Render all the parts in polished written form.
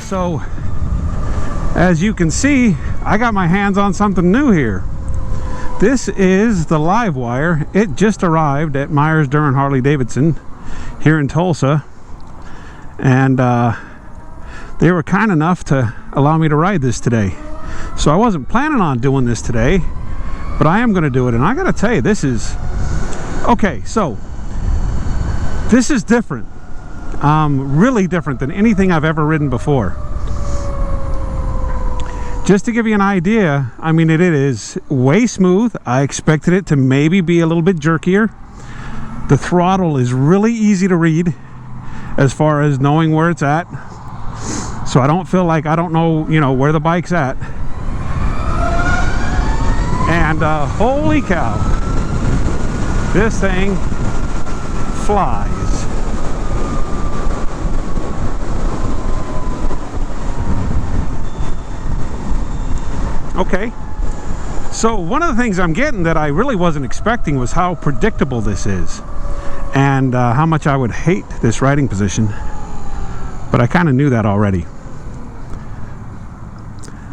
so as you can see, I got my hands on something new here. This is the LiveWire. It just arrived at Myers Durham Harley-Davidson here in Tulsa, and they were kind enough to allow me to ride this today. So I wasn't planning on doing this today, but I am going to do it. And I got to tell you, this is okay. So this is different, really different than anything I've ever ridden before. Just to give you an idea, I mean, it is way smooth. I expected it to maybe be a little bit jerkier. The throttle is really easy to read as far as knowing where it's at. So I don't feel like I don't know, you know, where the bike's at. And holy cow, this thing flies. Okay, so one of the things I'm getting that I really wasn't expecting was how predictable this is, and how much I would hate this riding position, but I kind of knew that already.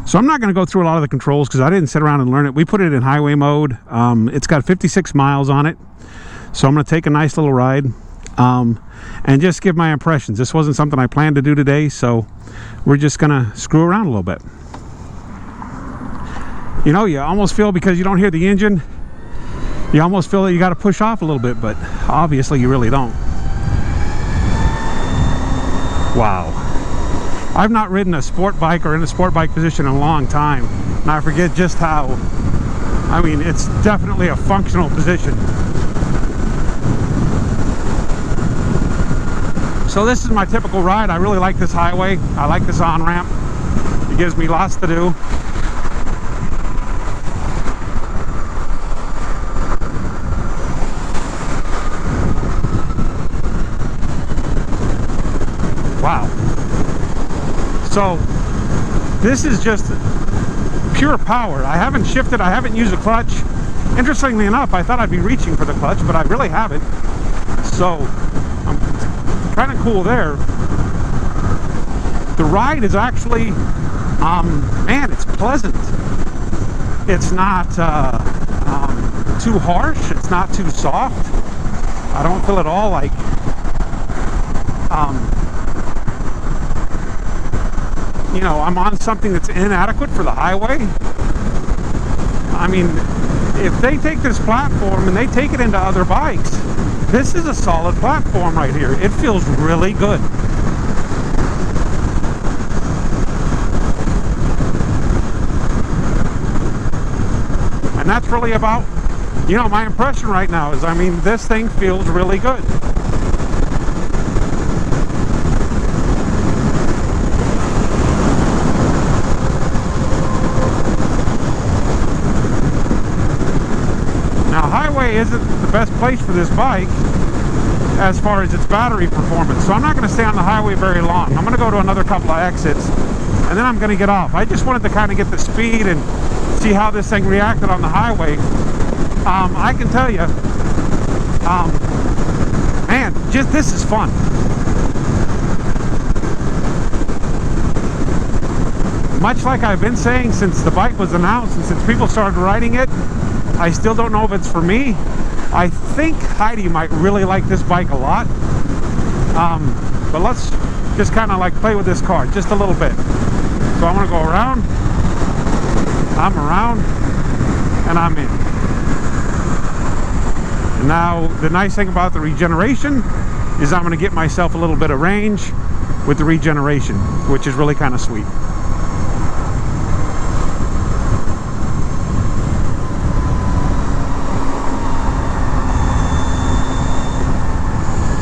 So I'm not going to go through a lot of the controls because I didn't sit around and learn it. We put it in highway mode. It's got 56 miles on it, so I'm going to take a nice little ride and just give my impressions. This wasn't something I planned to do today, so we're just going to screw around a little bit. You know, you almost feel, because you don't hear the engine, you almost feel that you got to push off a little bit, but obviously you really don't. Wow. I've not ridden a sport bike or in a sport bike position in a long time, and I forget just how, I mean, it's definitely a functional position. So this is my typical ride. I really like this highway. I like this on-ramp. It gives me lots to do. Wow. So this is just pure power. I haven't shifted, I haven't used a clutch. Interestingly enough, I thought I'd be reaching for the clutch, but I really haven't. So I'm kind of cool there. The ride is actually, man, it's pleasant. It's not too harsh, it's not too soft. I don't feel at all like you know, I'm on something that's inadequate for the highway. I mean, if they take this platform and they take it into other bikes, this is a solid platform right here. It feels really good. And that's really about, you know, my impression right now is, I mean, this thing feels really good. Highway isn't the best place for this bike as far as its battery performance, so I'm not going to stay on the highway very long. I'm going to go to another couple of exits and then I'm going to get off. I just wanted to kind of get the speed and see how this thing reacted on the highway. I can tell you, man, just this is fun. Much like I've been saying since the bike was announced and since people started riding it, I still don't know if it's for me. I think Heidi might really like this bike a lot. But let's just kind of like play with this car just a little bit. So I'm going to go around, I'm around, and I'm in. And now the nice thing about the regeneration is I'm going to get myself a little bit of range with the regeneration, which is really kind of sweet.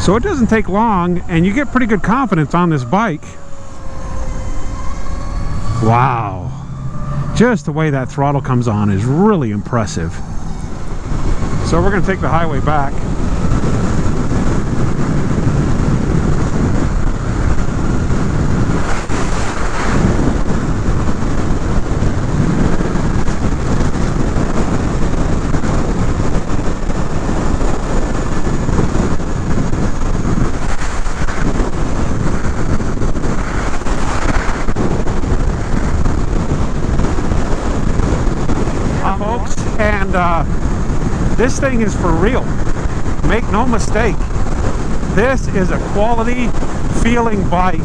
So it doesn't take long, and you get pretty good confidence on this bike. Wow. Just the way that throttle comes on is really impressive. So we're going to take the highway back. This thing is for real. Make no mistake. This is a quality feeling bike.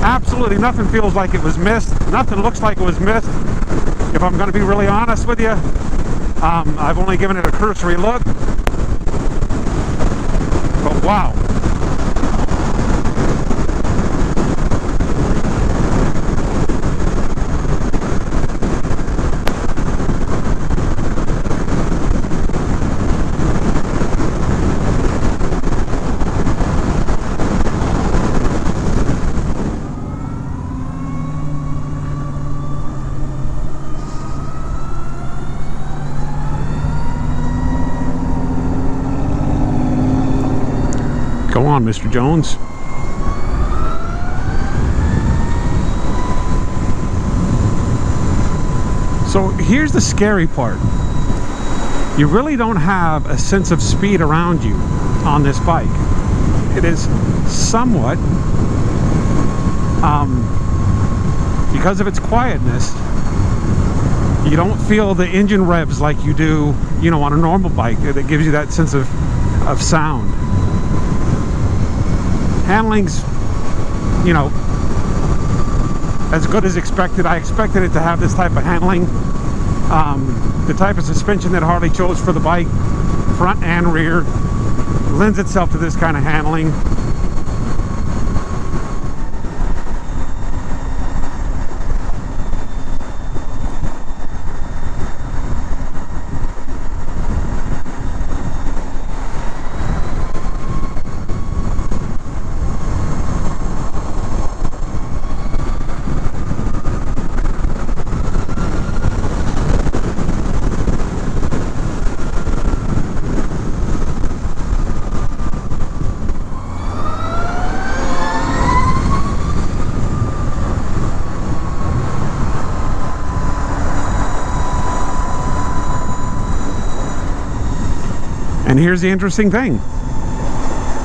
Absolutely nothing feels like it was missed. Nothing looks like it was missed. If I'm going to be really honest with you, I've only given it a cursory look. But wow. Go on, Mr. Jones. So here's the scary part. You really don't have a sense of speed around you on this bike. It is somewhat, because of its quietness, you don't feel the engine revs like you do, you know, on a normal bike that gives you that sense of sound. Handling's, you know, as good as expected. I expected it to have this type of handling. The type of suspension that Harley chose for the bike, front and rear, lends itself to this kind of handling. And here's the interesting thing.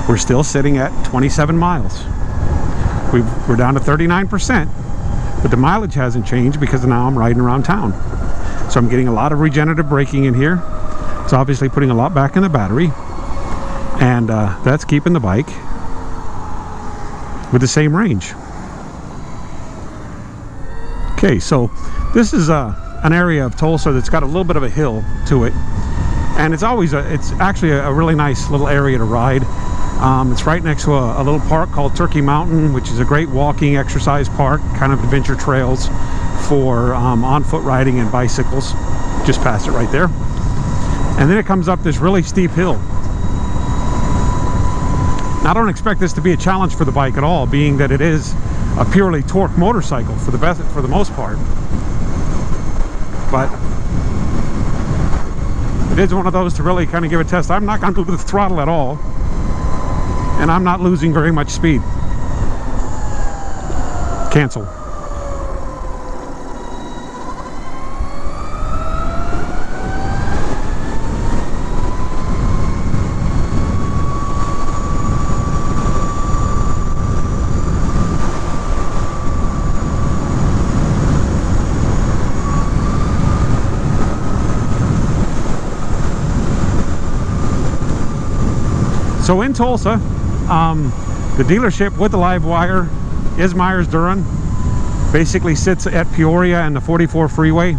We're still sitting at 27 miles. We're down to 39%, but the mileage hasn't changed because now I'm riding around town. So I'm getting a lot of regenerative braking in here. It's obviously putting a lot back in the battery. And that's keeping the bike with the same range. Okay, so this is an area of Tulsa that's got a little bit of a hill to it. And it's actually a really nice little area to ride. It's right next to a little park called Turkey Mountain, which is a great walking exercise park, kind of adventure trails for on-foot riding and bicycles. Just past it right there. And then it comes up this really steep hill. Now, I don't expect this to be a challenge for the bike at all, being that it is a purely torque motorcycle for the most part. But it is one of those to really kind of give a test. I'm not going to lose the throttle at all, and I'm not losing very much speed. Cancel. So in Tulsa, the dealership with the LiveWire is Myers-Durham. Basically sits at Peoria and the 44 freeway,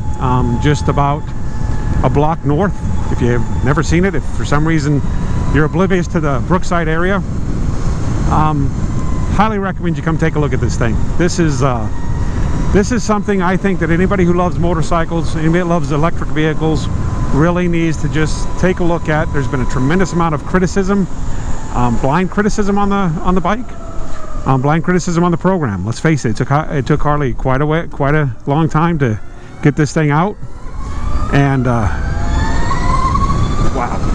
just about a block north. If you've never seen it, if for some reason you're oblivious to the Brookside area, highly recommend you come take a look at this thing. This is something I think that anybody who loves motorcycles, anybody that loves electric vehicles, really needs to just take a look at. There's been a tremendous amount of criticism, blind criticism on the bike, blind criticism on the program. Let's face it, it took Harley quite a long time to get this thing out, and wow.